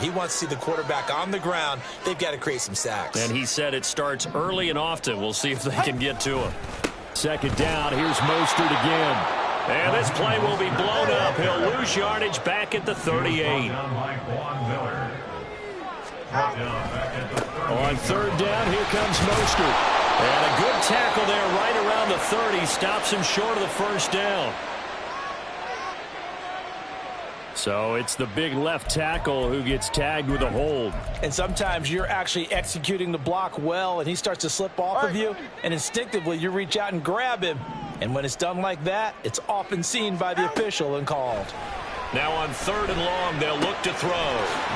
He wants to see the quarterback on the ground. They've got to create some sacks. And he said it starts early and often. We'll see if they can get to him. Second down, here's Mostert again. And this play will be blown up. He'll lose yardage back at the 38. On third down, here comes Mostert. And a good tackle there right around the 30. Stops him short of the first down. So it's the big left tackle who gets tagged with a hold. And sometimes you're actually executing the block well, and he starts to slip off of you, and instinctively you reach out and grab him. And when it's done like that, it's often seen by the official and called. Now on third and long, they'll look to throw.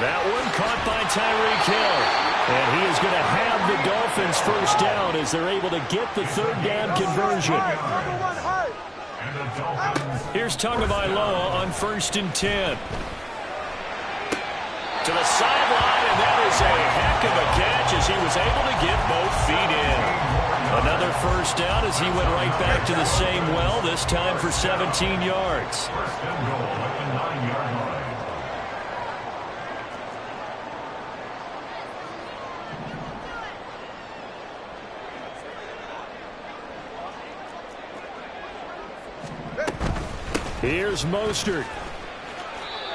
That one caught by Tyreek Hill. And he is going to have the Dolphins first down as they're able to get the third down conversion. Here's Tagovailoa on 1st and 10. To the sideline, and that is a heck of a catch as he was able to get both feet in. Another first down as he went right back to the same well, this time for 17 yards. Here's Mostert.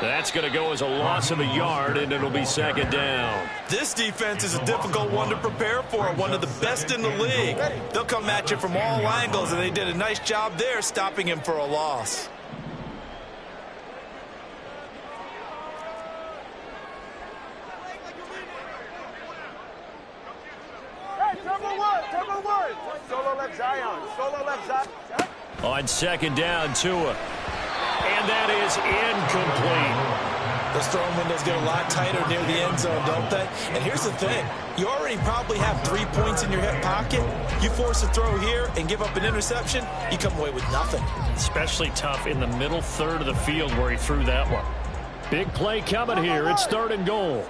That's going to go as a loss of a yard, and it'll be second down. This defense is a difficult one to prepare for, one of the best in the league. They'll come at you from all angles, and they did a nice job there stopping him for a loss. On second down, Tua. And that is incomplete. Those throwing windows get a lot tighter near the end zone, don't they? And here's the thing. You already probably have 3 points in your hip pocket. You force a throw here and give up an interception, you come away with nothing. Especially tough in the middle third of the field where he threw that one. Big play coming here. It's third and goal.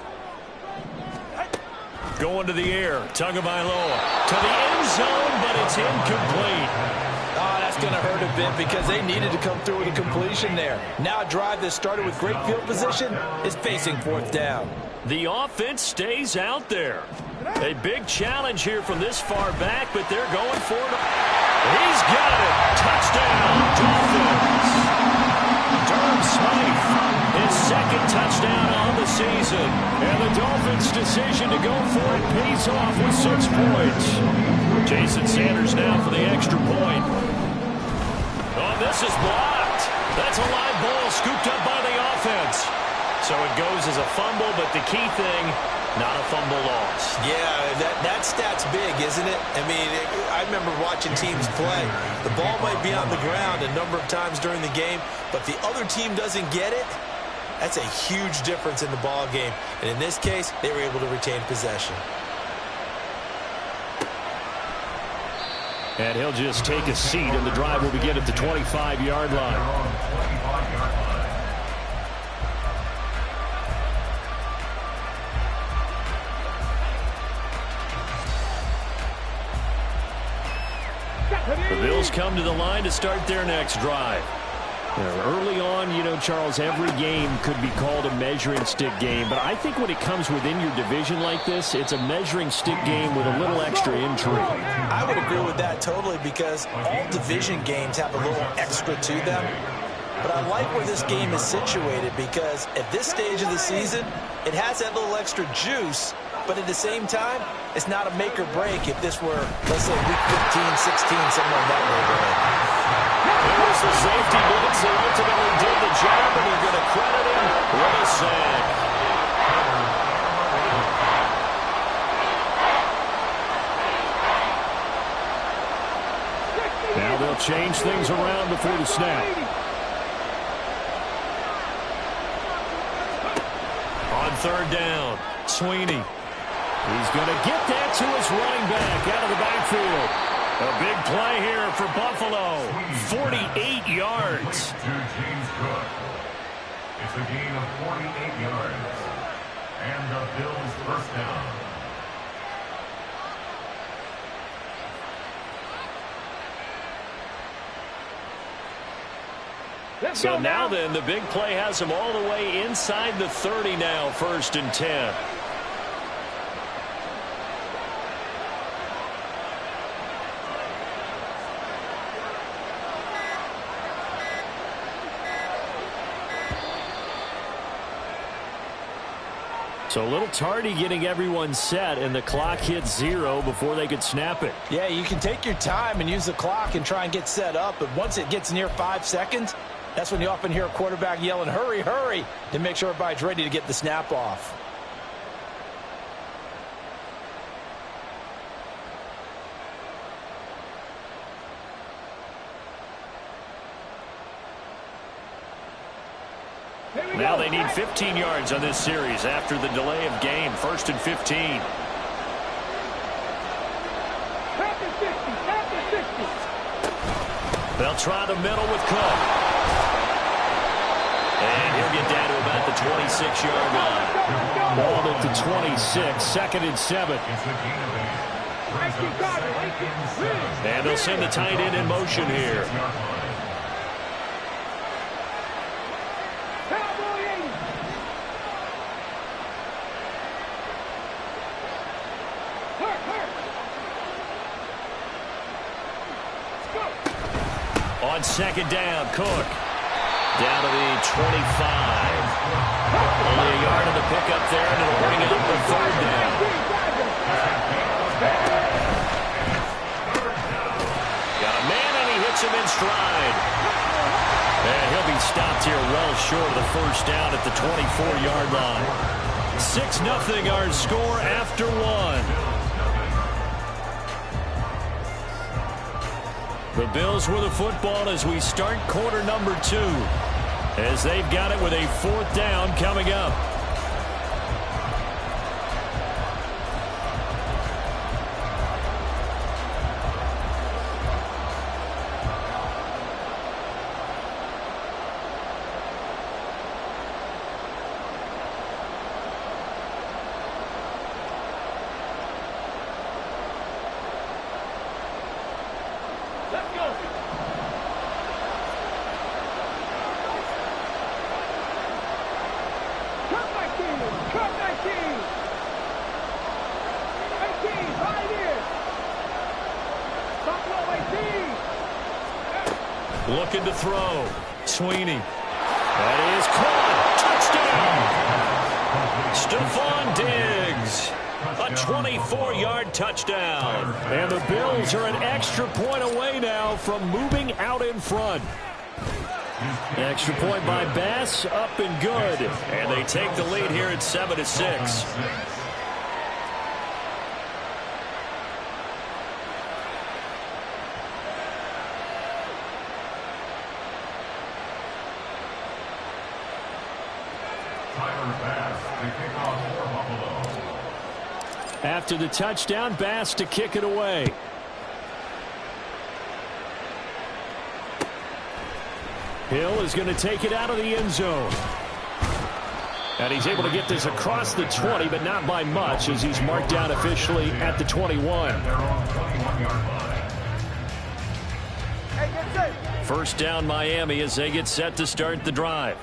Going to the air. Tagovailoa to the end zone, but it's incomplete. Oh, that's going to hurt a bit because they needed to come through with a completion there. Now a drive that started with great field position is facing fourth down. The offense stays out there. A big challenge here from this far back, but they're going for it. He's got it. Touchdown, Dolphins. Durham Smythe, his second touchdown on the season. And the Dolphins' decision to go for it pays off with 6 points. Jason Sanders now for the extra point. Oh, this is blocked. That's a live ball scooped up by the offense. So it goes as a fumble, but the key thing, not a fumble loss. Yeah, that stat's big, isn't it? I mean, I remember watching teams play. The ball might be on the ground a number of times during the game, but the other team doesn't get it. That's a huge difference in the ball game. And in this case, they were able to retain possession. And he'll just take a seat, and the drive will begin at the 25-yard line. The Bills come to the line to start their next drive. Early on, you know, Charles, every game could be called a measuring stick game. But I think when it comes within your division like this, it's a measuring stick game with a little extra intrigue. I would agree with that totally because all division games have a little extra to them. But I like where this game is situated because at this stage of the season, it has that little extra juice. But at the same time, it's not a make or break if this were, let's say, week 15, 16, somewhere in that neighborhood. It was the safety blitz that ultimately did the job, and they're going to credit him with a sack. Now they'll change things around before the snap. On third down, Sweeney. He's going to get that to his running back out of the backfield. A big play here for Buffalo. 48 yards. It's a gain of 48 yards. And the Bills first down. So now then, the big play has him all the way inside the 30 now, 1st and 10. So a little tardy getting everyone set, and the clock hits 0 before they could snap it. Yeah, you can take your time and use the clock and try and get set up, but once it gets near 5 seconds, that's when you often hear a quarterback yelling, hurry, hurry, to make sure everybody's ready to get the snap off. Now they need 15 yards on this series after the delay of game. 1st and 15. They'll try the middle with Cook. And he'll get down to about the 26-yard line. Ball at the 26, 2nd and 7. And they'll send the tight end in motion here. On 2nd down, Cook. Down to the 25. Only a yard in the pickup there, and it'll bring up the 3rd down. Got a man, and he hits him in stride. And he'll be stopped here well short of the 1st down at the 24-yard line. 6-0 our score after 1. The Bills with the football as we start quarter number 2, as they've got it with a 4th down coming up. Looking to throw. Sweeney. That is caught. Touchdown. Stephon Diggs. A 24-yard touchdown. And the Bills are an extra point away now from moving out in front. Extra point by Bass, up and good. And they take the lead here at 7-6. After the touchdown, Bass to kick it away. Hill is going to take it out of the end zone. And he's able to get this across the 20, but not by much, as he's marked down officially at the 21. 1st down Miami as they get set to start the drive.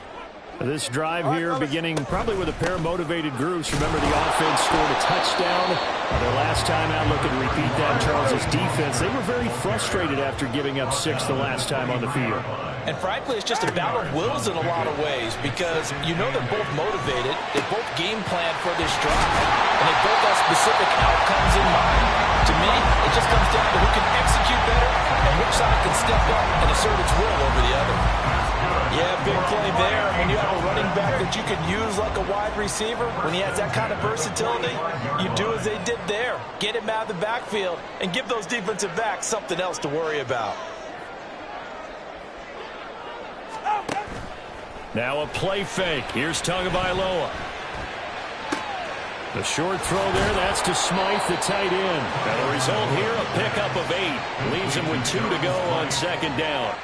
This drive here beginning probably with a pair of motivated groups. Remember, the offense scored a touchdown. Their last time out, looking to repeat that. Charles's defense, they were very frustrated after giving up 6 the last time on the field. And frankly, it's just a battle of wills in a lot of ways, because you know they're both motivated. They both game plan for this drive, and they both have specific outcomes in mind. To me, it just comes down to who can execute better and which side can step up and assert its will over the other. Yeah, big play there. When you have a running back that you can use like a wide receiver, when he has that kind of versatility, you do as they did there. Get him out of the backfield and give those defensive backs something else to worry about. Now a play fake. Here's Tagovailoa. The short throw there, that's to Smythe, the tight end. And the result here, a pickup of 8. Leaves him with 2 to go on 2nd down.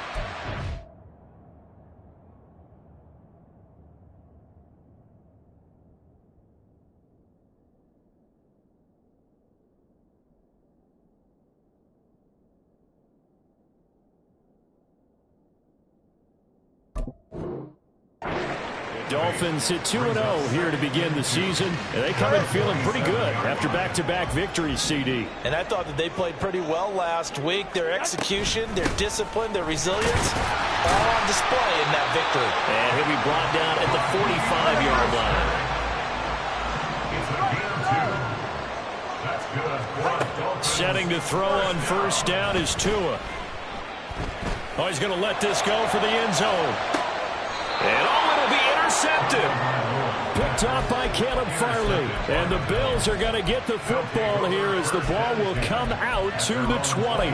Dolphins hit 2-0 here to begin the season, and they come in feeling pretty good after back-to-back victories, CD. And I thought that they played pretty well last week. Their execution, their discipline, their resilience, all on display in that victory. And he'll be brought down at the 45-yard line. Setting to throw on first down is Tua. Oh, he's going to let this go for the end zone. And it'll be intercepted. Picked off by Caleb Farley. And the Bills are going to get the football here as the ball will come out to the 20.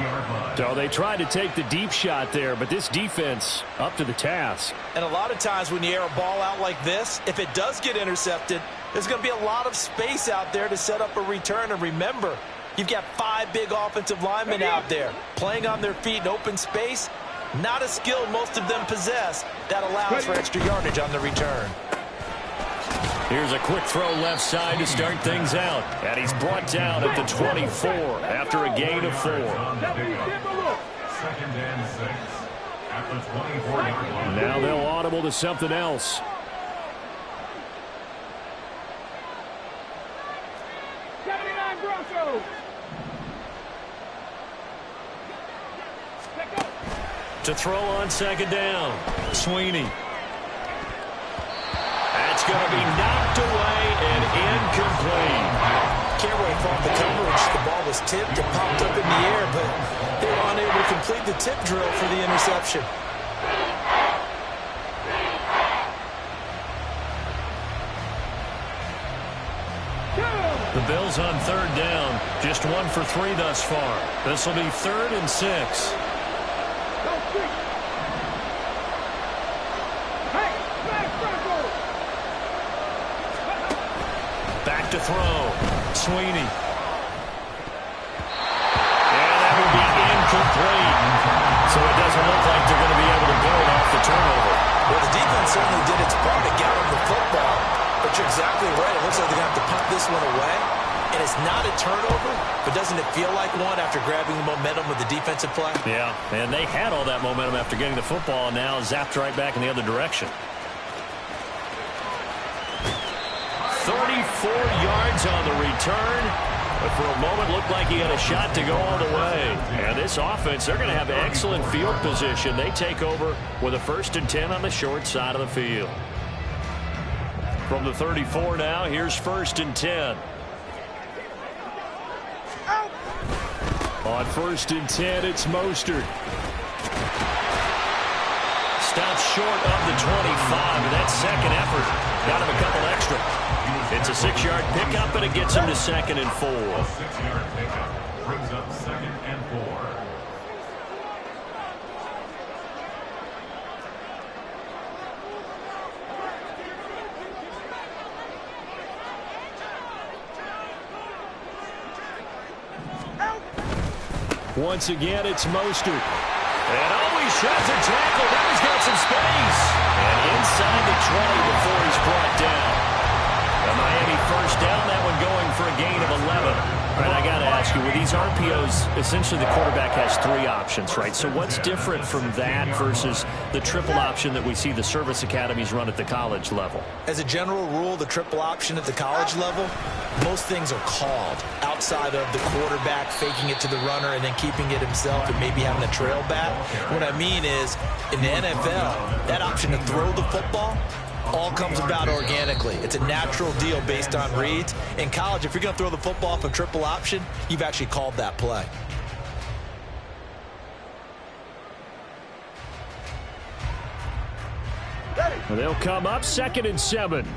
So they tried to take the deep shot there, but this defense up to the task. And a lot of times when you air a ball out like this, if it does get intercepted, there's going to be a lot of space out there to set up a return. And remember, you've got 5 big offensive linemen out there playing on their feet in open space. Not a skill most of them possess that allows for extra yardage on the return. Here's a quick throw left side to start things out. And he's brought down at the 24 after a gain of 4. 2nd and 6 at the 24-yard line. Now they'll audible to something else. To throw on second down, Sweeney. That's going to be knocked away and incomplete. Can't really fault the coverage. The ball was tipped and popped up in the air, but they were unable to complete the tip drill for the interception. The Bills on third down, just 1 for 3 thus far. This will be 3rd and 6. Back to throw. Sweeney. And that will be incomplete. So it doesn't look like they're going to be able to build off the turnover. Well, the defense certainly did its part to get them the football. But you're exactly right. It looks like they're going to have to punt this one away. And it's not a turnover, but doesn't it feel like one after grabbing the momentum with the defensive play? Yeah, and they had all that momentum after getting the football, and now zapped right back in the other direction. 34 yards on the return, but for a moment looked like he had a shot to go all the way. And this offense, they're going to have excellent field position. They take over with a 1st and 10 on the short side of the field. From the 34 now, here's 1st and 10. On 1st and 10, it's Mostert. Stops short of the 25, and that second effort got him a couple extra. It's a 6-yard pickup, and it gets him to 2nd and 4. A 6-yard pickup brings up 2nd and 4. Once again, it's Mostert. And he shoves a tackle. Now he's got some space. And inside the 20 before he's brought down. The Miami 1st down, that one going for a gain of 11. All right, I got to ask you, with these RPOs, essentially the quarterback has 3 options, right? So what's different from that versus the triple option that we see the service academies run at the college level? As a general rule, the triple option at the college level, most things are called outside of the quarterback faking it to the runner and then keeping it himself and maybe having a trail back. What I mean is, in the NFL, that option to throw the football all comes about organically. It's a natural deal based on reads. In college, if you're going to throw the football off a triple option, you've actually called that play. They'll come up 2nd and 7.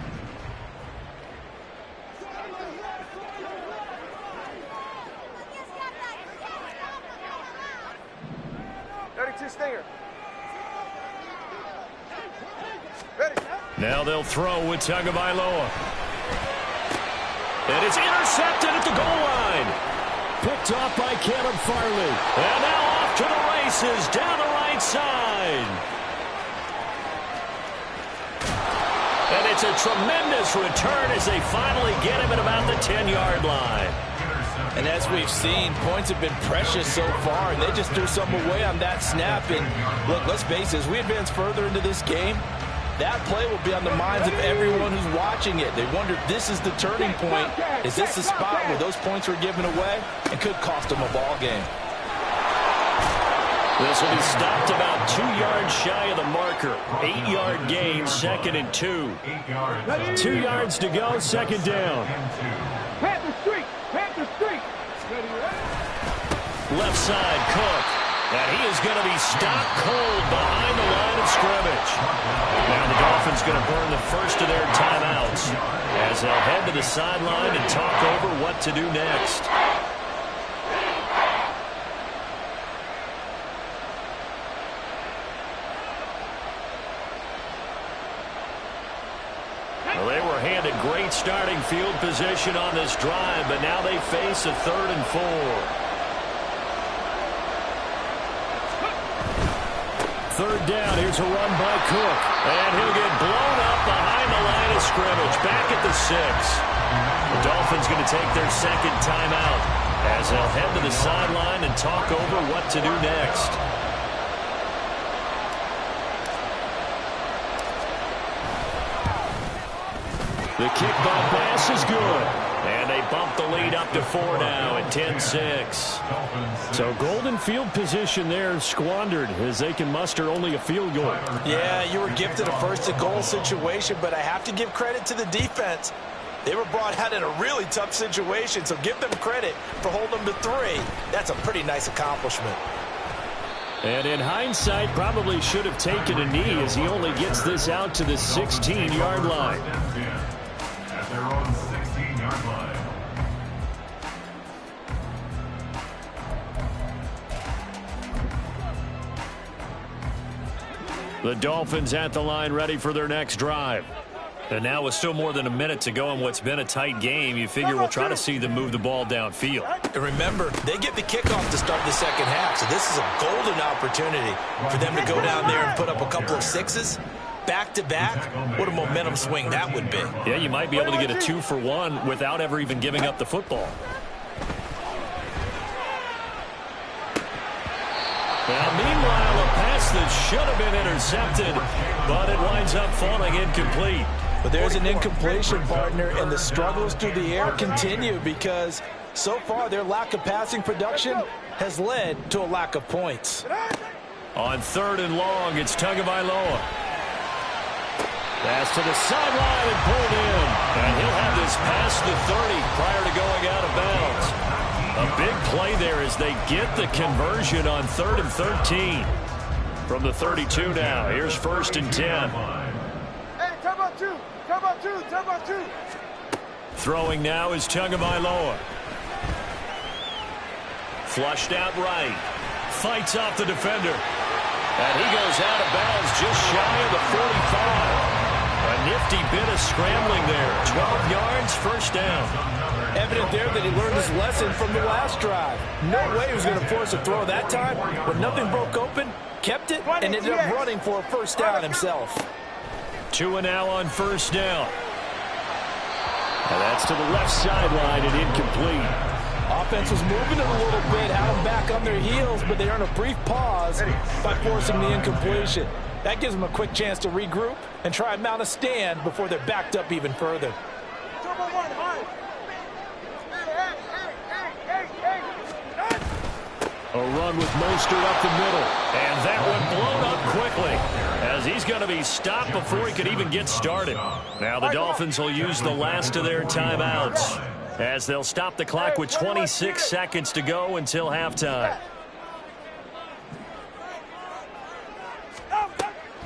Stinger. Now they'll throw with Tagovailoa. And it's intercepted at the goal line. Picked off by Caleb Farley. And now off to the races down the right side. And it's a tremendous return as they finally get him at about the 10-yard line. And as we've seen, points have been precious so far, and they just threw some away on that snap. And look, let's face it, as we advance further into this game, that play will be on the minds of everyone who's watching it. They wonder if this is the turning point. Is this the spot where those points were given away and could cost them a ball game? This will be stopped about 2 yards shy of the marker. 8-yard gain, 2nd and 2. 2 yards to go, 2nd down. Panther streak! Panther streak! Left side, Cook. And he is going to be stopped cold behind the line of scrimmage. Now the Dolphins going to burn the first of their timeouts as they'll head to the sideline and talk over what to do next. Well, they were handed great starting field position on this drive, but now they face a 3rd and 4. Third down, here's a run by Cook. And he'll get blown up behind the line of scrimmage, back at the 6. The Dolphins going to take their 2nd timeout as they'll head to the sideline and talk over what to do next. The kickback pass is good. And they bump the lead up to 4 now at 10-6. So golden field position there squandered as they can muster only a field goal. Yeah, you were gifted a first-and-goal situation, but I have to give credit to the defense. They were brought out in a really tough situation, so give them credit for holding them to 3. That's a pretty nice accomplishment. And in hindsight, probably should have taken a knee as he only gets this out to the 16-yard line. At their own 16-yard line. The Dolphins at the line ready for their next drive. And now with still more than a minute to go in what's been a tight game, you figure we'll try to see them move the ball downfield. And remember, they get the kickoff to start the second half, so this is a golden opportunity for them to go down there and put up a couple of 6s. Back-to-back, what a momentum swing that would be. Yeah, you might be able to get a 2-for-1 without ever even giving up the football. Now, meanwhile, a pass that should have been intercepted, but it winds up falling incomplete. But there's an incompletion, partner, and the struggles through the air continue because so far their lack of passing production has led to a lack of points. On 3rd and long, it's Tagovailoa. Pass to the sideline and pulled in. And he'll have this past the 30 prior to going out of bounds. A big play there as they get the conversion on 3rd and 13. From the 32 now, here's 1st and 10. Hey, come on, 2. Come on, 2. Come on, 2. Throwing now is Tagovailoa. Flushed out right. Fights off the defender. And he goes out of bounds just shy of the 45. A nifty bit of scrambling there. 12 yards, 1st down. Evident there that he learned his lesson from the last drive. No way he was going to force a throw that time. When nothing broke open, kept it, and ended up running for a 1st down himself. 2 and now on 1st down. And that's to the left sideline and incomplete. Offense was moving it a little bit, had them back on their heels, but they earned a brief pause by forcing the incompletion. That gives them a quick chance to regroup and try and mount a stand before they're backed up even further. A run with Mostert up the middle. And that one blown up quickly as he's going to be stopped before he could even get started. Now the Dolphins will use the last of their timeouts as they'll stop the clock with 26 seconds to go until halftime.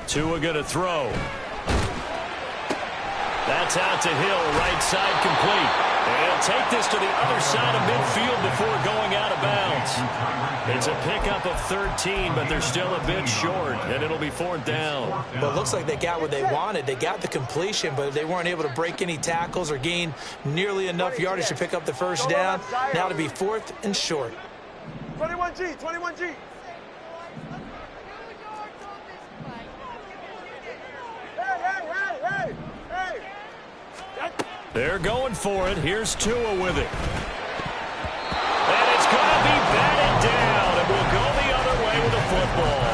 Tua going to throw. That's out to Hill, right side complete. And take this to the other side of midfield before going out of bounds. It's a pickup of 13, but they're still a bit short, and it'll be 4th down. Well, it looks like they got what they wanted. They got the completion, but they weren't able to break any tackles or gain nearly enough yardage to pick up the 1st down. Now to be 4th and short. 21G, 21G. They're going for it. Here's Tua with it. down and will go the other way with the football.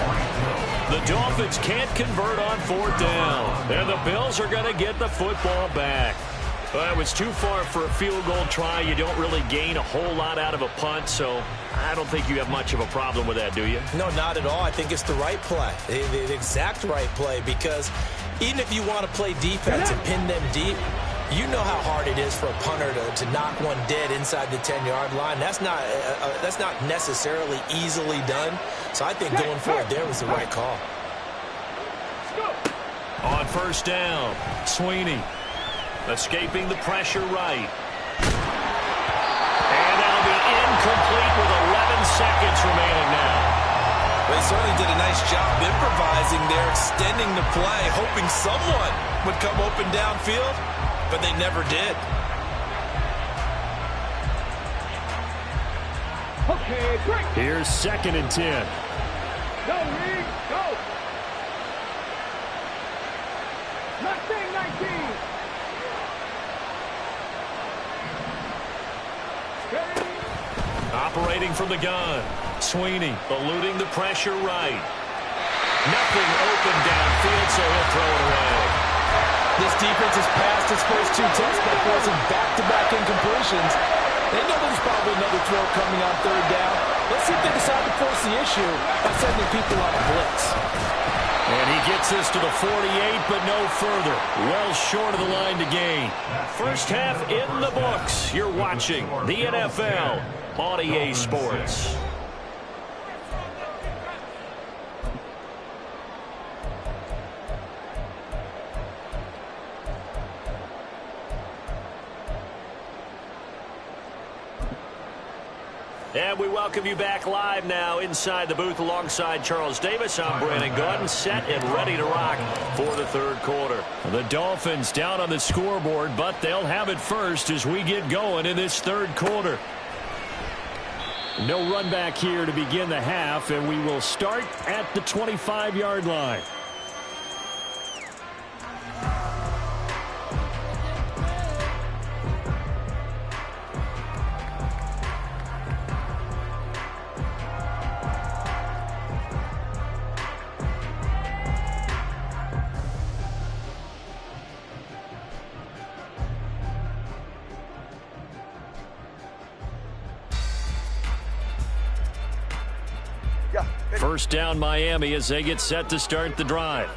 The Dolphins can't convert on 4th down, and the Bills are going to get the football back. Well, it was too far for a field goal try. You don't really gain a whole lot out of a punt, so I don't think you have much of a problem with that, do you? No, not at all. I think it's the right play, the exact right play, because even if you want to play defense and pin them deep, you know how hard it is for a punter to knock one dead inside the 10-yard line. That's not necessarily easily done. So I think going for it there was the right call. On 1st down, Sweeney escaping the pressure right. And that'll be incomplete with 11 seconds remaining now. They certainly did a nice job improvising there, extending the play, hoping someone would come open downfield, but they never did. Okay, great. Here's 2nd and 10. Go, Reed, go. 19. Operating from the gun. Sweeney eluding the pressure right. Nothing open downfield, so he'll throw it away. This defense has passed its first 2 tests by forcing back-to-back incompletions. They know there's probably another throw coming on 3rd down. Let's see if they decide to force the issue by sending people on a blitz. And he gets this to the 48, but no further. Well short of the line to gain. First half in the books. You're watching the NFL on EA Sports. And we welcome you back live now inside the booth alongside Charles Davis. I'm Brandon Gordon, set and ready to rock for the 3rd quarter. The Dolphins down on the scoreboard, but they'll have it first as we get going in this 3rd quarter. No run back here to begin the half, and we will start at the 25-yard line. First down Miami as they get set to start the drive.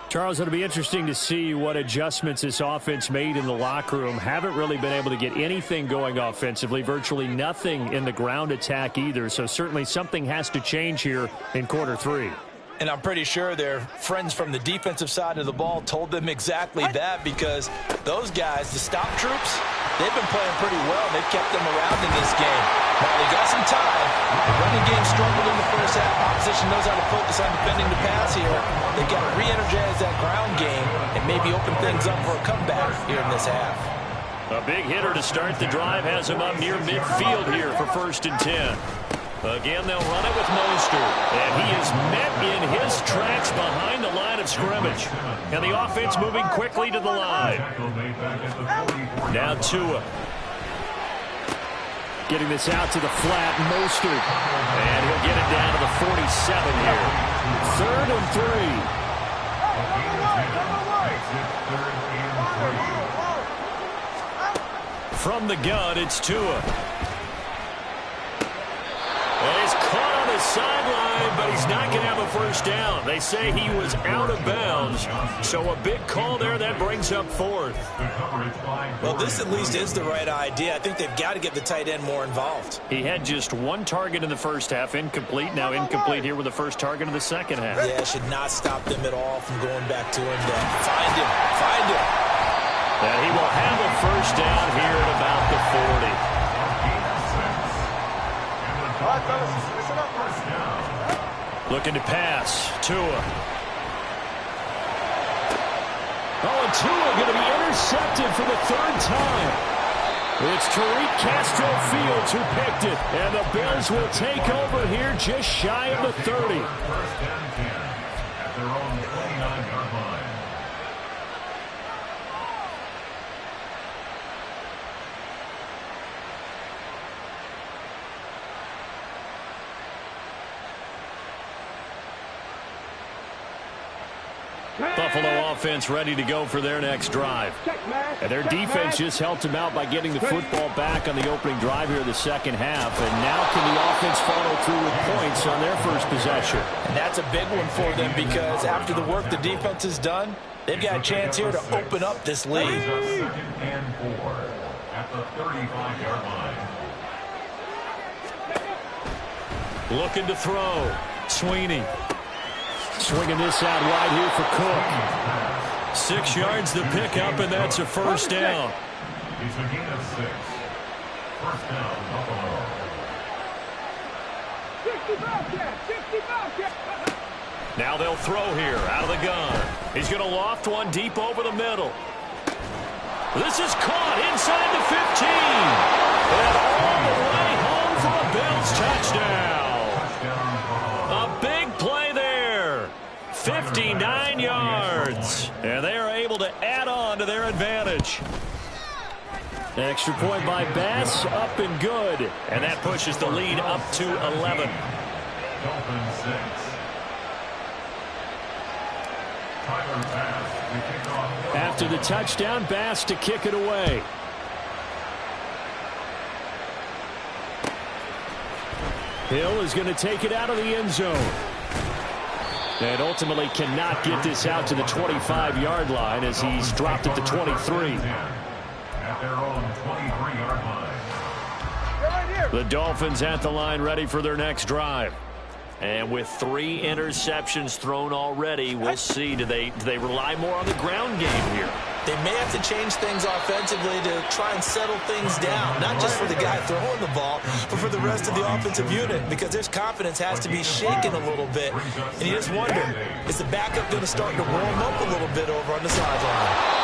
Charles, it'll be interesting to see what adjustments this offense made in the locker room. Haven't really been able to get anything going offensively, virtually nothing in the ground attack either. So certainly something has to change here in quarter 3. And I'm pretty sure their friends from the defensive side of the ball told them exactly that, because those guys, the stop troops, they've been playing pretty well. They've kept them around in this game. While they got some time, the running game struggled in the first half. Opposition knows how to focus on defending the pass here. They've got to re-energize that ground game and maybe open things up for a comeback here in this half. A big hitter to start the drive has him up near midfield here for 1st and 10. Again, they'll run it with Mostert, and he is met in his tracks behind the line of scrimmage. And the offense moving quickly to the line. Now Tua. Getting this out to the flat, Mostert. And he'll get it down to the 47 here. 3rd and 3. From the gun, it's Tua. And he's caught on the sideline, but he's not going to have a first down. They say he was out of bounds. So a big call there that brings up 4th. Well, this at least is the right idea. I think they've got to get the tight end more involved. He had just 1 target in the first half, incomplete. Now incomplete here with the first target in the second half. Yeah, should not stop them at all from going back to him. Find him. And he will have a first down here at about the 40. Looking to pass. Tua. Oh, and Tua going to be intercepted for the 3rd time. It's Tariq Castro Fields who picked it. And the Bills will take over here just shy of the 30. First and 10 at their own 29-yard line. Buffalo offense ready to go for their next drive. And their defense just helped them out by getting the football back on the opening drive here in the second half. And now can the offense follow through with points on their first possession? And that's a big one for them because after the work the defense has done, they've got a chance here to open up this lead. Second and 4 at the 35-yard line. Looking to throw. Sweeney. Swinging this out wide here for Cook. 6 yards the pickup, and that's a first down. It's a gain of 6. First down, Buffalo. Now they'll throw here out of the gun. He's going to loft one deep over the middle. This is caught inside the 15. And all the way home for a Bills touchdown. A big play there. 59 yards. And they are able to add on to their advantage. Extra point by Bass, up and good. And that pushes the lead up to 11. Dolphins 6. After the touchdown, Bass to kick it away. Hill is going to take it out of the end zone. And ultimately cannot get this out to the 25-yard line as he's dropped at the 23. At their own 23-yard line. The Dolphins at the line ready for their next drive. And with 3 interceptions thrown already, we'll see. Do they rely more on the ground game here? They may have to change things offensively to try and settle things down, not just for the guy throwing the ball, but for the rest of the offensive unit, because their confidence has to be shaken a little bit. And you just wonder, is the backup going to start to warm up a little bit over on the sideline?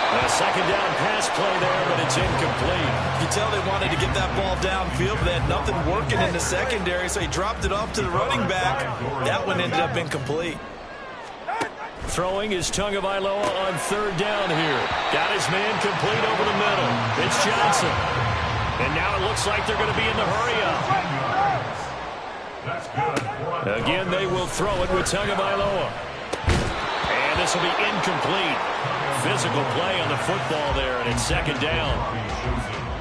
A second down pass play there, but it's incomplete. You tell they wanted to get that ball downfield, but they had nothing working in the secondary, so he dropped it off to the running back. That one ended up incomplete. Throwing is Tagovailoa on third down here. Got his man complete over the middle. It's Johnson. And now it looks like they're going to be in the hurry-up. Again, they will throw it with Tagovailoa. And this will be incomplete. Physical play on the football there, and it's second down.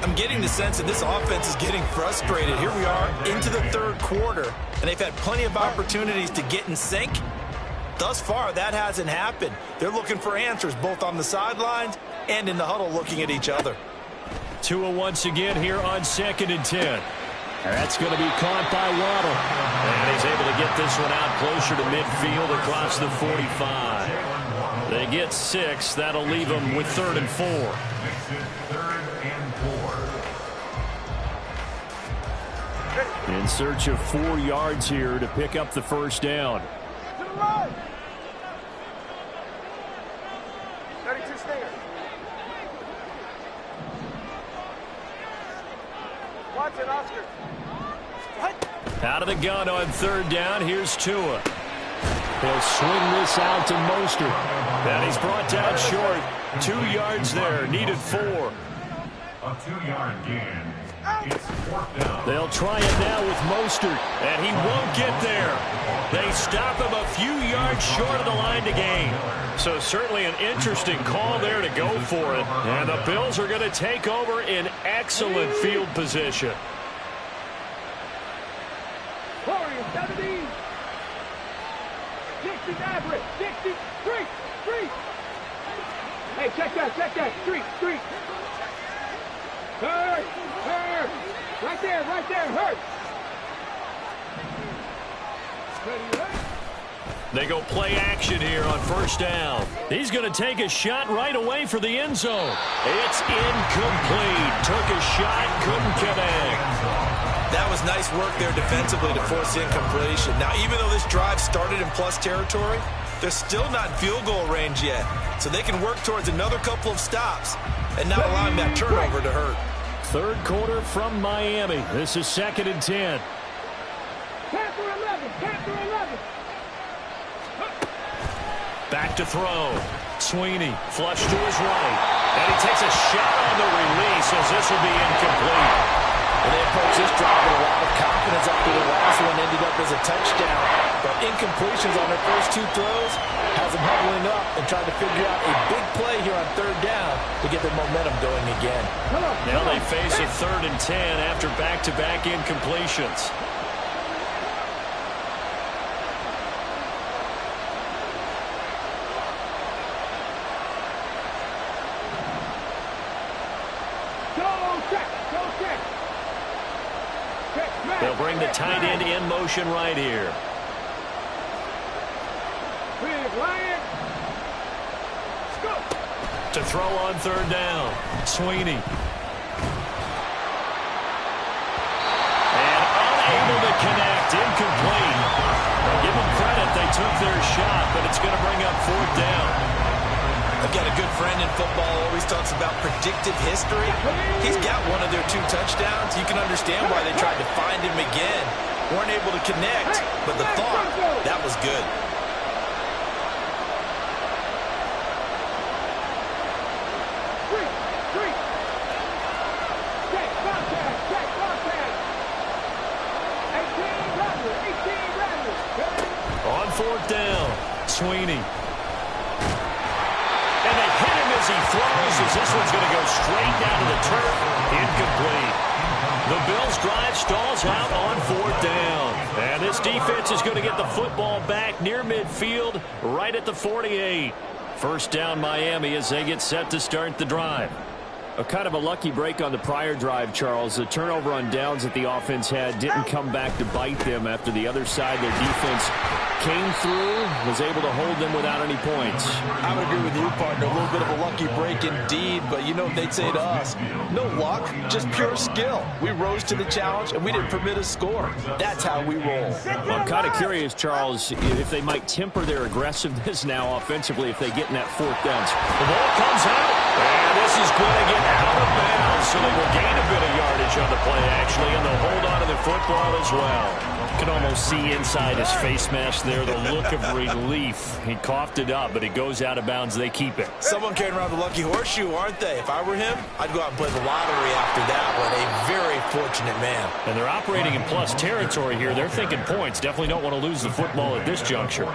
I'm getting the sense that this offense is getting frustrated. Here we are into the third quarter, and they've had plenty of opportunities to get in sync. Thus far, that hasn't happened. They're looking for answers both on the sidelines and in the huddle looking at each other. Tua once again here on 2nd and 10. That's going to be caught by Waddle. And he's able to get this one out closer to midfield across the 45. They get 6. That'll leave them with 3rd and 4. In search of 4 yards here to pick up the first down. 32 Stinger. Watson, Oscar. Out of the gun on third down. Here's Tua. He'll swing this out to Mostert. And he's brought down short. 2 yards there. Needed 4. A 2-yard gain. It's 4th down. They'll try it now with Mostert. And he won't get there. They stop him a few yards short of the line to gain. So certainly an interesting call there to go for it. And the Bills are going to take over in excellent field position. 70. 60 average. 60. Street. Hey, check that. Street. Hurt. Right there. Hurt. They go play action here on first down. He's going to take a shot right away for the end zone. It's incomplete. Took a shot, couldn't connect. That was nice work there defensively to force incompletion. Now, even though this drive started in plus territory, they're still not in field goal range yet. So they can work towards another couple of stops and not allowing that turnover to hurt. Third quarter from Miami. This is 2nd and 10. Panther 11. Back to throw. Sweeney, flush to his right. And he takes a shot on the release as this will be incomplete. And they approach this drive with a lot of confidence. confidence after the last one ended up as a touchdown. But incompletions on their first 2 throws has them huddling up and trying to figure out a big play here on 3rd down to get their momentum going again. Now they face a 3rd and 10 after back-to-back incompletions. They'll bring the tight end in motion right here. To throw on 3rd down. Sweeney. And unable to connect. Incomplete. Give them credit. They took their shot, but it's going to bring up 4th down. I've got a good friend in football, always talks about predictive history. He's got one of their 2 touchdowns. You can understand why they tried to find him again. Weren't able to connect, but the thought, that was good. On 4th down, Sweeney. And they hit him as he throws, as this one's going to go straight down to the turf. Incomplete. The Bills' drive stalls out on 4th down. And this defense is going to get the football back near midfield, right at the 48. 1st down, Miami, as they get set to start the drive. A kind of a lucky break on the prior drive, Charles. The turnover on downs that the offense had didn't come back to bite them after the other side. Their defense came through, was able to hold them without any points. I would agree with you, partner. A little bit of a lucky break indeed, but you know what they'd say to us? No luck, just pure skill. We rose to the challenge, and we didn't permit a score. That's how we roll. Well, I'm kind of curious, Charles, if they might temper their aggressiveness now offensively if they get in that 4th down. The ball comes out, and this is going to get out of bounds, so they will gain a bit of yardage on the play, actually, and they'll hold on to the football as well. You can almost see inside his face mask there the look of relief. He coughed it up, but it goes out of bounds. They keep it. Someone carrying around the lucky horseshoe, aren't they? If I were him, I'd go out and play the lottery after that one. A very fortunate man. And they're operating in plus territory here. They're thinking points. Definitely don't want to lose the football at this juncture.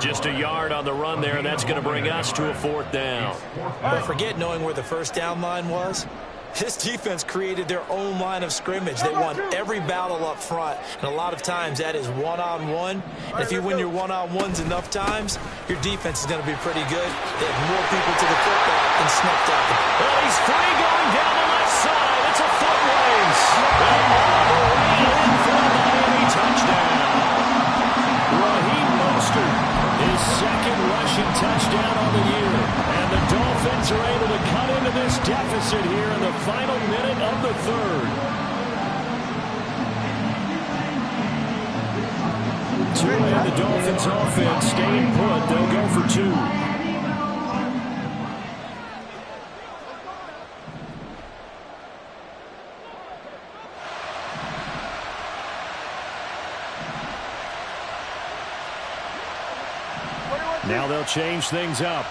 Just a yard on the run there, and that's going to bring us to a 4th down. But forget knowing where the 1st down line was. This defense created their own line of scrimmage. They won every battle up front, and a lot of times that is one-on-one. And if you win your one-on-ones enough times, your defense is going to be pretty good. They have more people to the football and snuffed out the... Well, he's free going down the left side. It's a foot race. And all the way in for a Miami touchdown. Raheem Mostert, his 2nd rushing touchdown on the year. And the Dolphins are able to cut into this deficit here in the final minute of the 3rd. 2 and the Dolphins offense staying put. They'll go for 2. Now they'll change things up.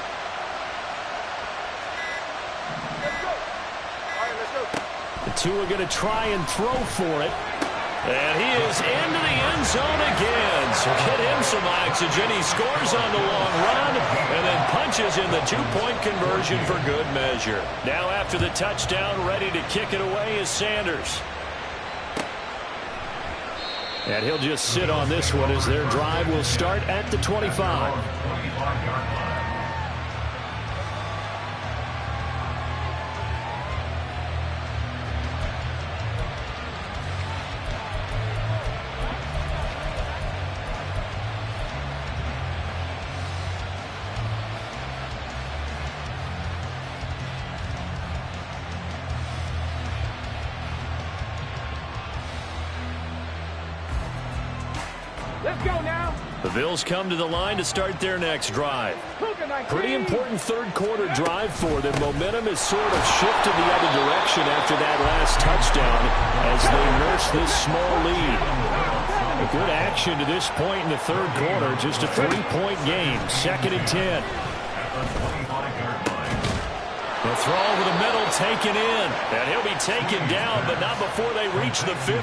The 2 are going to try and throw for it. And he is into the end zone again. So get him some oxygen. He scores on the long run and then punches in the 2-point conversion for good measure. Now after the touchdown, ready to kick it away is Sanders. And he'll just sit on this one as their drive will start at the 25. Let's go now. The Bills come to the line to start their next drive. Pretty important 3rd quarter drive for them. Momentum has sort of shifted the other direction after that last touchdown as they nurse this small lead. A good action to this point in the 3rd quarter. Just a 3-point game. 2nd and 10. The throw over the middle taken in. And he'll be taken down, but not before they reach the 50.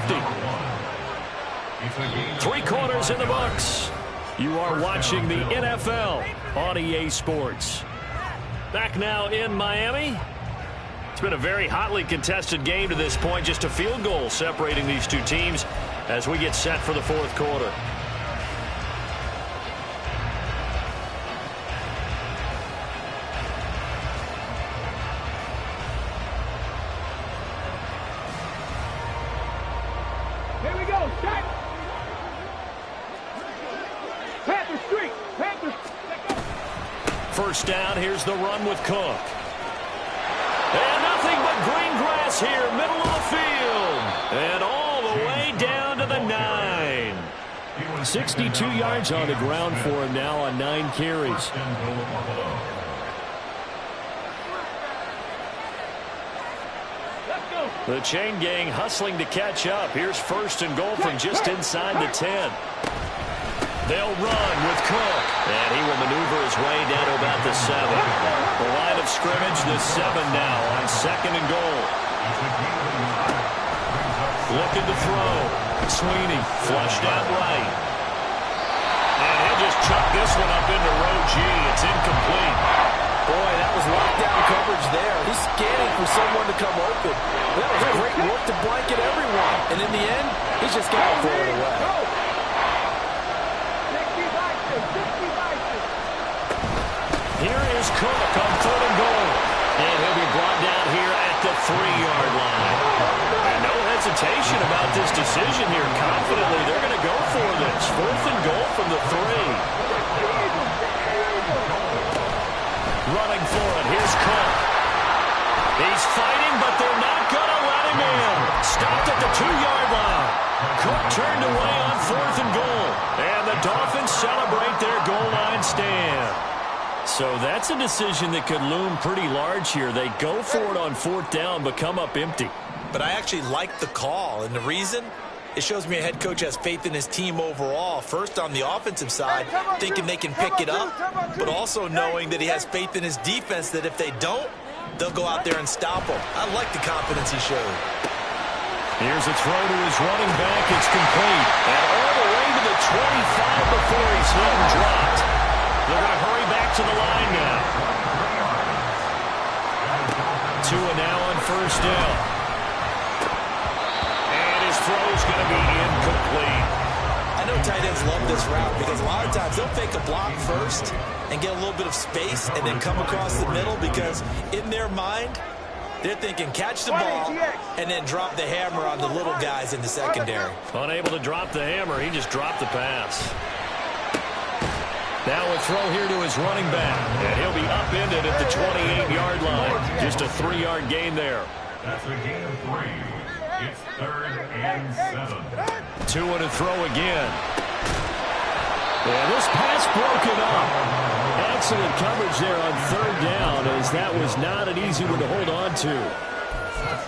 3 quarters in the books. You are watching the NFL on EA Sports. Back now in Miami. It's been a very hotly contested game to this point. Just a field goal separating these two teams as we get set for the 4th quarter. Here we go, shot. Panther Street, Panther. First down, here's the run with Cook. And nothing but green grass here, middle of the field. And all the way down to the 9. 62 yards on the ground for him now on 9 carries. The chain gang hustling to catch up. Here's 1st and goal from just inside the 10. They'll run with Cook. And he will maneuver his way down to about the 7. The line of scrimmage, the 7 now on 2nd and goal. Looking to throw. Sweeney flushed out right. And he'll just chuck this one up into row G. It's incomplete. Boy, that was lockdown coverage there. He's scanning for someone to come open. That was a great look to blanket everyone. And in the end, he's just got to throw it away. Here is Cook on 3rd and goal. And he'll be brought down here at the 3-yard line. And no hesitation about this decision here. Confidently, they're going to go for this. 4th and goal from the 3. Running for it. Here's Cook. He's fighting, but they're not going to let him in. Stopped at the 2-yard line. Cook turned away on 4th and goal. And the Dolphins celebrate their goal line stand. So that's a decision that could loom pretty large here. They go for it on 4th down, but come up empty. But I actually like the call, and the reason? It shows me a head coach has faith in his team overall. First on the offensive side, thinking they can pick it up, but also knowing that he has faith in his defense that if they don't, they'll go out there and stop them. I like the confidence he showed. Here's a throw to his running back. It's complete. And all the way to the 25 before he's hit and dropped. They're going to hurry back to the line now. Tua now on 1st down. And his throw's going to be incomplete. I know tight ends love this route because a lot of times they'll fake a block first and get a little bit of space and then come across the middle because in their mind, they're thinking catch the ball and then drop the hammer on the little guys in the secondary. Unable to drop the hammer, he just dropped the pass. Now a throw here to his running back. And he'll be upended at the 28-yard line. Just a 3-yard gain there. That's a gain of 3. It's 3rd and 7. 2 and a throw again. And this pass broken up. Excellent coverage there on 3rd down, as that was not an easy one to hold on to.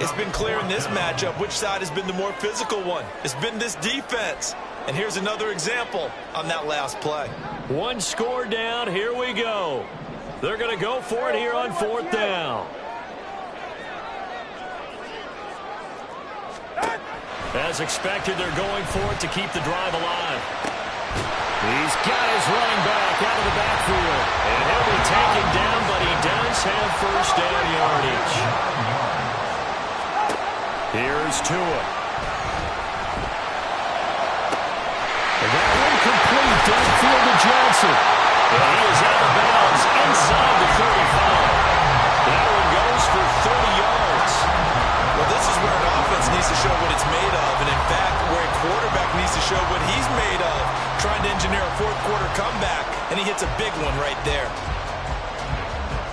It's been clear in this matchup which side has been the more physical one. It's been this defense. And here's another example on that last play. 1 score down. Here we go. They're going to go for it here on 4th down. As expected, they're going for it to keep the drive alive. He's got his running back out of the backfield. And he'll be taken down, but he does have 1st down yardage. Here's Tua. And that one complete downfield to Johnson. And he is out of bounds inside the 35. That one goes for 30 yards. Well, this is where an offense needs to show what it's made of. And in fact, where a quarterback needs to show what he's made of. Trying to engineer a 4th quarter comeback. And he hits a big one right there.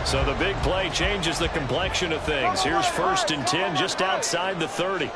So the big play changes the complexion of things. Here's 1st and 10 just outside the 30.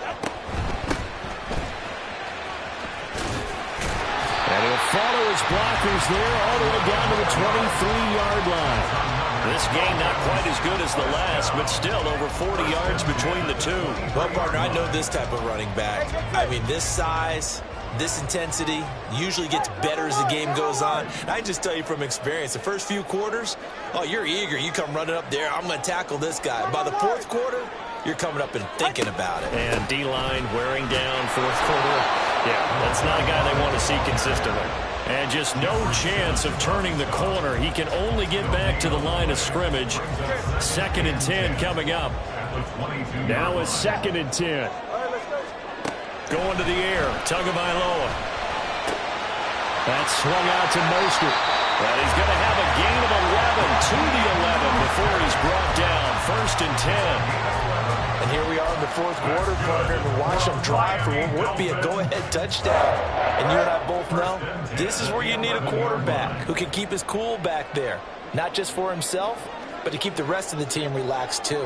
And he'll follow his blockers there all the way down to the 23-yard line. This game not quite as good as the last, but still over 40 yards between the two. Well, partner, I know this type of running back. I mean, this size, this intensity usually gets better as the game goes on. And I just tell you from experience, the first few quarters, oh, you're eager. You come running up there, I'm going to tackle this guy. By the 4th quarter, you're coming up and thinking about it. And D-line wearing down fourth quarter. Yeah, that's not a guy they want to see consistently. And just no chance of turning the corner. He can only get back to the line of scrimmage. 2nd and 10 coming up. Now it's 2nd and 10. Going to the air. Tagovailoa. That's swung out to Mostert. Well, he's going to have a gain of 11 to the 11 before he's brought down. 1st and 10. And here we are in the fourth quarter, partner, and watch them drive for what would be a go-ahead touchdown. And you and I both know this is where you need a quarterback who can keep his cool back there. Not just for himself, but to keep the rest of the team relaxed too.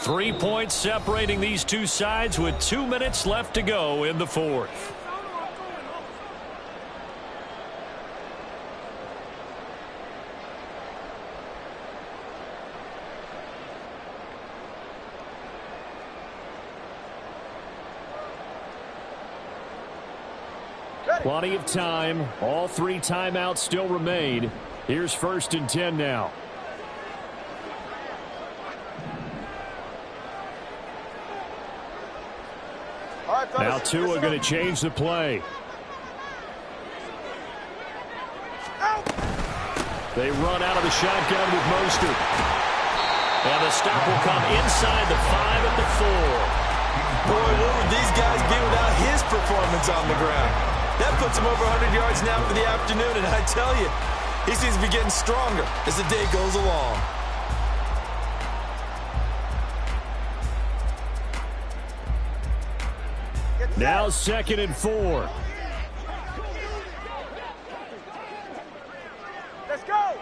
Three points separating these two sides with 2 minutes left to go in the fourth. Plenty of time. All 3 timeouts still remain. Here's 1st and 10 now. Now Tua going to change the play. They run out of the shotgun with Mostert. And the stop will come inside the 5 at the 4. Boy, what would these guys be without his performance on the ground? That puts him over 100 yards now for the afternoon, and I tell you, he seems to be getting stronger as the day goes along. Now 2nd and 4. Let's go.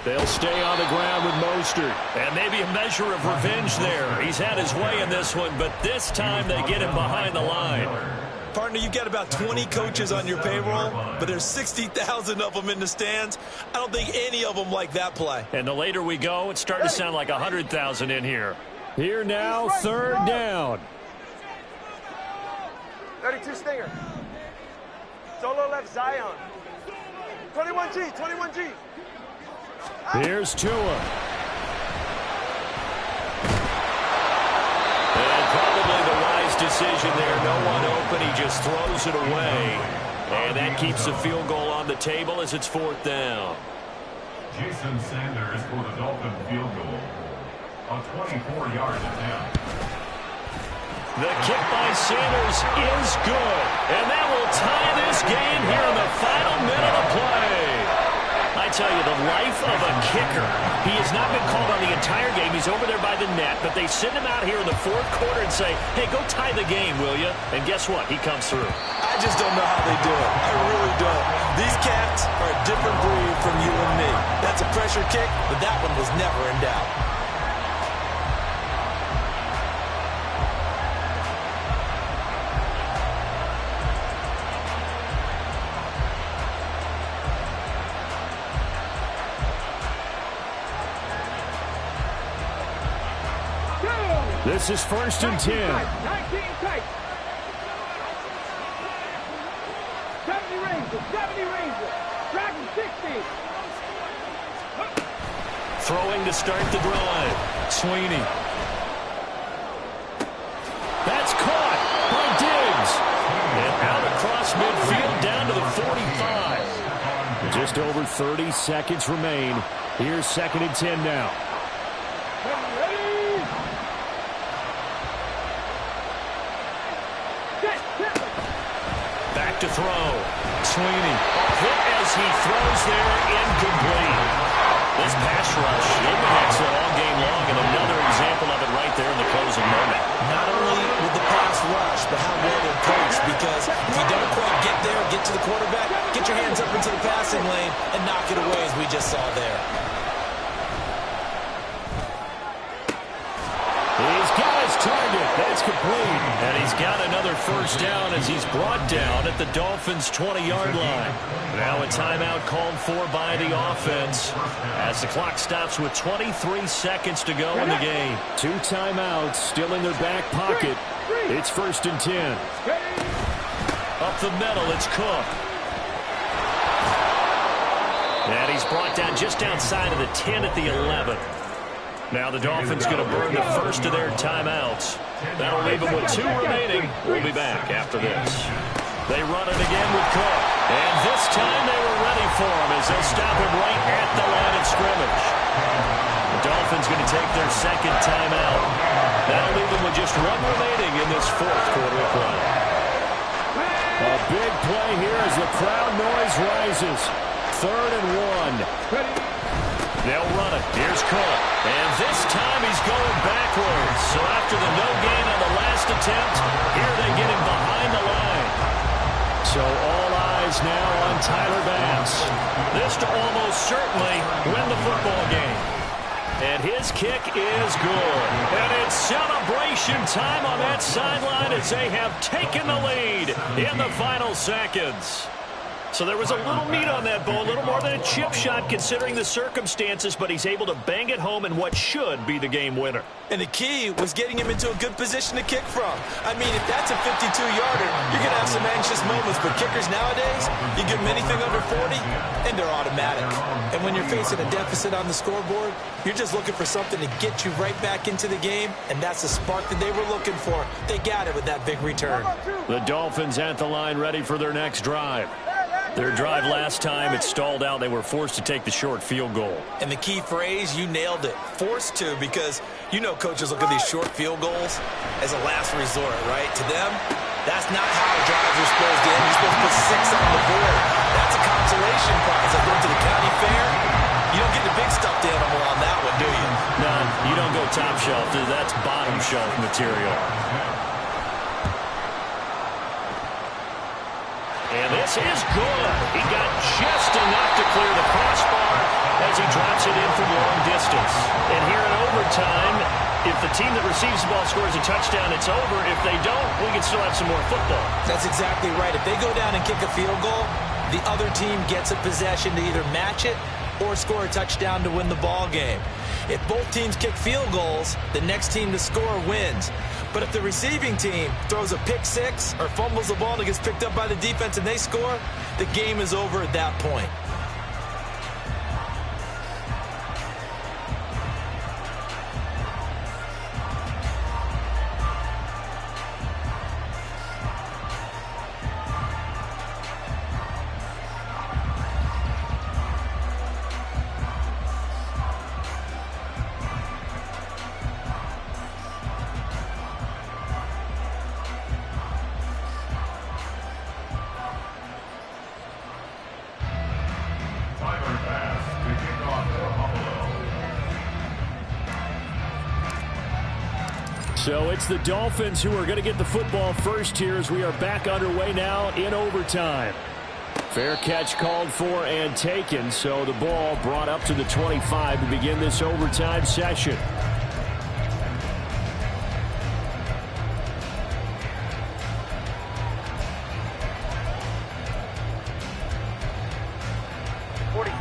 They'll stay on the ground with Mostert. And maybe a measure of revenge there. He's had his way in this one, but this time they get him behind the line. Partner, you got about 20 coaches on your payroll, but there's 60,000 of them in the stands. I don't think any of them like that play. And the later we go, it's starting to sound like 100,000 in here. Here now, 3rd down. 32 Stinger. Solo left Zion. 21G, 21G. Here's Tua. And probably the wise decision there. No one open. He just throws it away. And that keeps the field goal on the table as it's 4th down. Jason Sanders for the Dolphin field goal. A 24-yard attempt. The kick by Sanders is good. And that will tie this game here in the final minute of play. I tell you, the life of a kicker. He has not been called on the entire game. He's over there by the net, but they send him out here in the fourth quarter and say, hey, go tie the game, will you? And guess what? He comes through. I just don't know how they do it. I really don't. These cats are a different breed from you and me. That's a pressure kick, but that one was never in doubt. This is 1st and 10. 19 tight. 70 Rangers, 70 Rangers. Dragon 60. Throwing to start the drive. Sweeney. That's caught by Diggs. And out across midfield down to the 45. Just over 30 seconds remain. Here's 2nd and 10 now. Back to throw. Sweeney. Hit as he throws there, incomplete. This pass rush in the mix all game long, and another example of it right there in the closing moment. Not only with the pass rush, but how well they're coached, because if you don't quite get there, get to the quarterback, get your hands up into the passing lane and knock it away as we just saw there. He's got his target. That's complete. And he's got another 1st down as he's brought down at the Dolphins' 20-yard line. Now a timeout called for by the offense as the clock stops with 23 seconds to go in the game. 2 timeouts still in their back pocket. It's 1st and 10. Up the middle, it's Cook. And he's brought down just outside of the 10 at the 11. Now the Dolphins going to burn the first of their timeouts. That'll leave them with 2 remaining. We'll be back after this. They run it again with Cook. And this time they were ready for him as they stop him right at the line of scrimmage. The Dolphins going to take their second timeout. That'll leave them with just 1 remaining in this fourth quarter of play. A big play here as the crowd noise rises. 3rd and 1. They'll run it. Here's Cook. And this time he's going backwards. So after the no gain on the last attempt, here they get him behind the line. So all eyes now on Tyler Bass. This to almost certainly win the football game. And his kick is good. And it's celebration time on that sideline as they have taken the lead in the final seconds. So there was a little meat on that ball, a little more than a chip shot considering the circumstances, but he's able to bang it home in what should be the game winner. And the key was getting him into a good position to kick from. I mean, if that's a 52-yarder, you're going to have some anxious moments, but kickers nowadays, you give them anything under 40, and they're automatic. And when you're facing a deficit on the scoreboard, you're just looking for something to get you right back into the game, and that's the spark that they were looking for. They got it with that big return. The Dolphins at the line ready for their next drive. Their drive last time, it stalled out. They were forced to take the short field goal. And the key phrase, you nailed it. Forced to, because you know coaches look at these short field goals as a last resort, right? To them, that's not how drives are supposed to end. You're supposed to put 6 on the board. That's a consolation prize. Like going to the county fair, you don't get the big stuffed animal on that one, do you? No, you don't go top shelf. That's bottom shelf material. And this is good. He got just enough to clear the crossbar as he drops it in from long distance. And here in overtime, if the team that receives the ball scores a touchdown, it's over. If they don't, we can still have some more football. That's exactly right. If they go down and kick a field goal, the other team gets a possession to either match it or score a touchdown to win the ball game. If both teams kick field goals, the next team to score wins. But if the receiving team throws a pick 6 or fumbles the ball and it gets picked up by the defense and they score, the game is over at that point. So it's the Dolphins who are going to get the football first here as we are back underway now in overtime. Fair catch called for and taken, so the ball brought up to the 25 to begin this overtime session.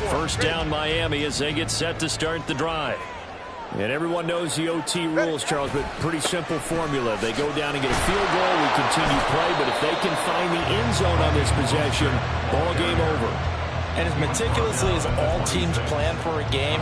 First down Miami as they get set to start the drive. And everyone knows the OT rules, Charles, but pretty simple formula. They go down and get a field goal, we continue play, but if they can find the end zone on this possession, ball game over. And as meticulously as all teams plan for a game,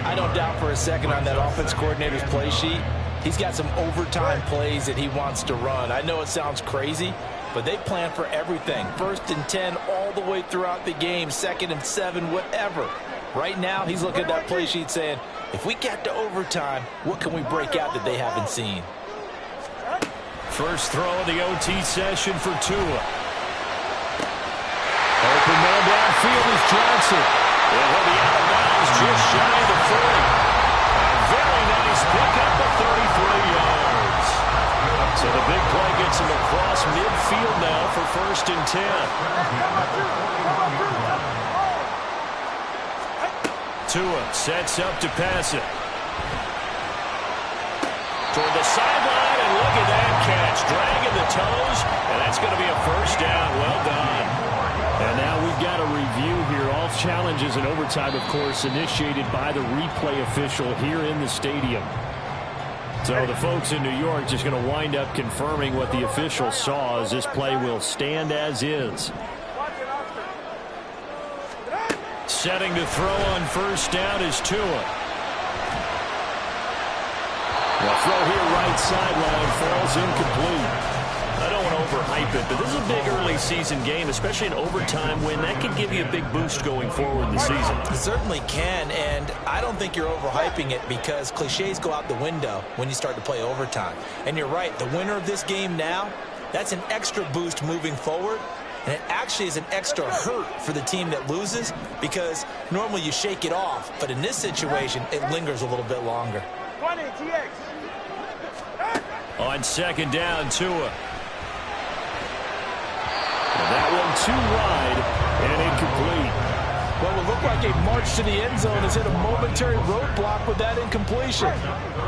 I don't doubt for a second on that offense coordinator's play sheet, he's got some overtime plays that he wants to run. I know it sounds crazy, but they plan for everything. 1st and 10 all the way throughout the game, 2nd and 7, whatever. Right now, he's looking at that play sheet saying, if we get to overtime, what can we break out that they haven't seen? First throw of the OT session for Tua. Open man downfield is Johnson. It will be out of bounds just shy of the 40. A very nice pickup of 33 yards. So the big play gets him across midfield now for 1st and 10. Tua sets up to pass it. Toward the sideline, and look at that catch. Dragging the toes, and that's going to be a first down. Well done. And now we've got a review here. All challenges in overtime, of course, initiated by the replay official here in the stadium. So the folks in New York just going to wind up confirming what the official saw as this play will stand as is. Setting to throw on first down is Tua. The throw here right sideline falls incomplete. I don't want to overhype it, but this is a big early season game, especially an overtime win. That can give you a big boost going forward in the season. It certainly can, and I don't think you're overhyping it because cliches go out the window when you start to play overtime. And you're right, the winner of this game now, that's an extra boost moving forward, and it actually is an extra hurt for the team that loses because normally you shake it off, but in this situation, it lingers a little bit longer. 20, TX. On second down, Tua. That one too wide and incomplete. Well, it looked like a march to the end zone has hit a momentary roadblock with that incompletion.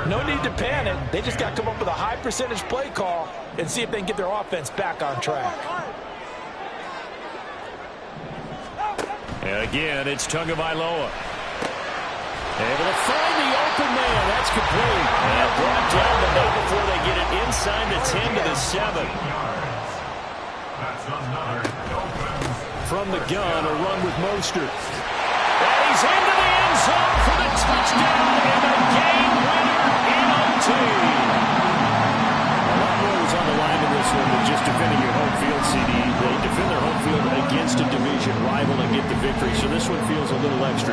No need to panic. They just got to come up with a high percentage play call and see if they can get their offense back on track. And again, it's Tagovailoa. Able to find the open man. That's complete. And brought down, but not before they get it inside the 10 to the 7. From the gun, a run with Mostert. And he's into the end zone for the touchdown and a game winner in OT. A lot more was on the line in this one than just defending your home field, CD. They defend their home field against a division rival and get the victory, so this one feels a little extra